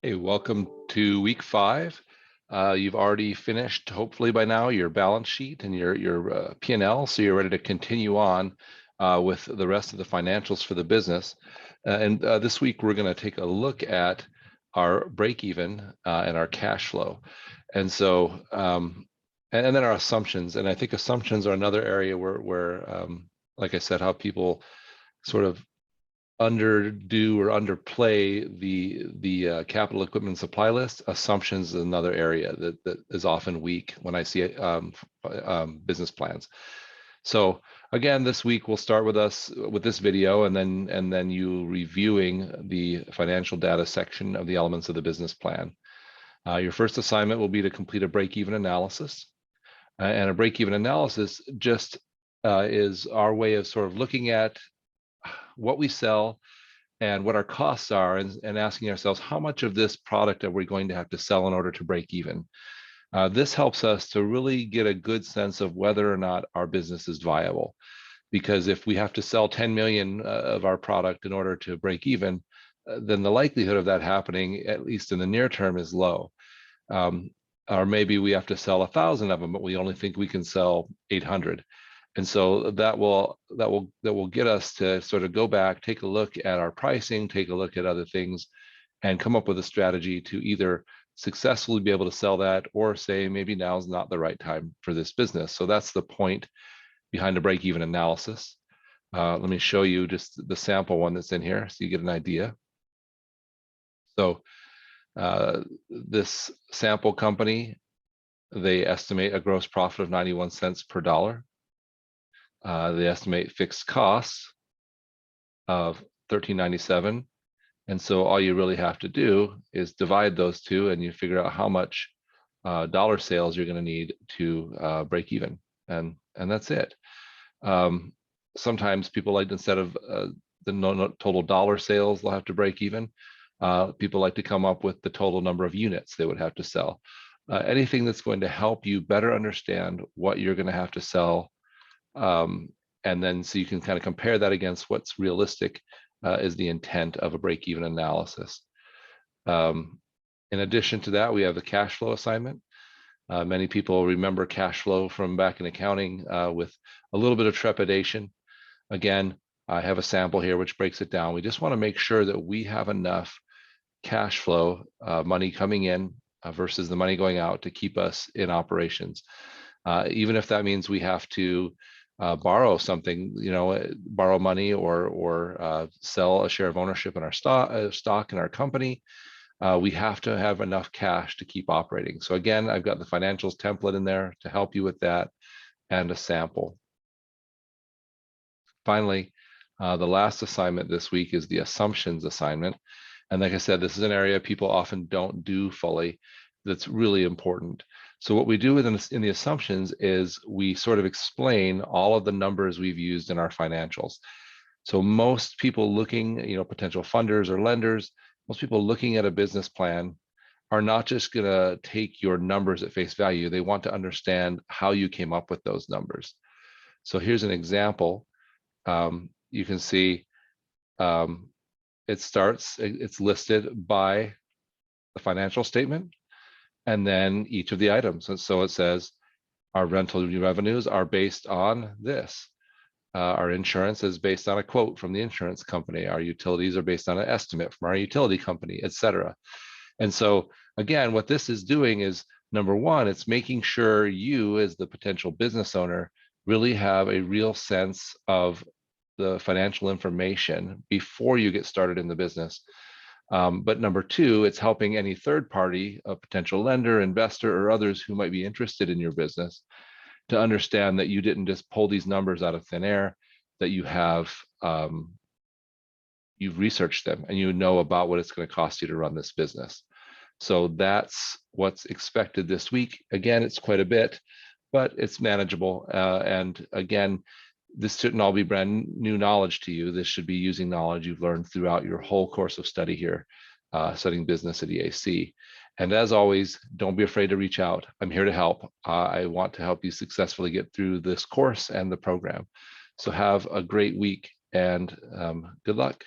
Hey, welcome to week 5. You've already finished, hopefully by now, your balance sheet and your P&L, so you're ready to continue on with the rest of the financials for the business. And this week, we're going to take a look at our break-even and our cash flow. And so, and then our assumptions. And I think assumptions are another area where like I said, how people sort of underdo or underplay the capital equipment supply list. Assumptions is another area that is often weak when I see business plans. So again, this week we'll start with this video, and then you reviewing the financial data section of the elements of the business plan. Your first assignment will be to complete a break-even analysis, and a break-even analysis just is our way of sort of looking at what we sell and what our costs are, and asking ourselves, how much of this product are we going to have to sell in order to break even? This helps us to really get a good sense of whether or not our business is viable. Because if we have to sell 10 million of our product in order to break even, then the likelihood of that happening, at least in the near term, is low. Or maybe we have to sell 1,000 of them, but we only think we can sell 800. And so that will get us to sort of go back, take a look at our pricing, take a look at other things, and come up with a strategy to either successfully be able to sell that, or say maybe now is not the right time for this business. So that's the point behind a break-even analysis. Let me show you just the sample one that's in here so you get an idea. So this sample company, they estimate a gross profit of 91 cents per dollar. They estimate fixed costs of $13.97. And so all you really have to do is divide those two, and you figure out how much dollar sales you're going to need to break even. And that's it. Sometimes people like, instead of the total dollar sales they'll have to break even, people like to come up with the total number of units they would have to sell. Anything that's going to help you better understand what you're going to have to sell, and then so you can kind of compare that against what's realistic, is the intent of a break-even analysis. In addition to that, we have the cash flow assignment. Many people remember cash flow from back in accounting with a little bit of trepidation. Again, I have a sample here which breaks it down. We just want to make sure that we have enough cash flow, money coming in versus the money going out, to keep us in operations. Even if that means we have to borrow something, borrow money, or sell a share of ownership in our stock in our company, we have to have enough cash to keep operating. So again, I've got the financials template in there to help you with that, and a sample. Finally, the last assignment this week is the assumptions assignment. And like I said, this is an area people often don't do fully. That's really important. So what we do in the assumptions is we sort of explain all of the numbers we've used in our financials. So most people looking, potential funders or lenders, most people looking at a business plan are not just going to take your numbers at face value. They want to understand how you came up with those numbers. So here's an example. You can see it's listed by the financial statement, and then each of the items. And so it says our rental revenues are based on this. Our insurance is based on a quote from the insurance company. Our utilities are based on an estimate from our utility company, etc. And so again, what this is doing is, number one, it's making sure you, as the potential business owner, really have a real sense of the financial information before you get started in the business. But number two, it's helping any third party, a potential lender, investor, or others who might be interested in your business, to understand that you didn't just pull these numbers out of thin air, that you have you've researched them and you know about what it's going to cost you to run this business. So that's what's expected this week. Again, it's quite a bit, but it's manageable. And again, this shouldn't all be brand new knowledge to you. This should be using knowledge you've learned throughout your whole course of study here, studying business at EAC. And as always, don't be afraid to reach out. I'm here to help. I want to help you successfully get through this course and the program. So have a great week, and good luck.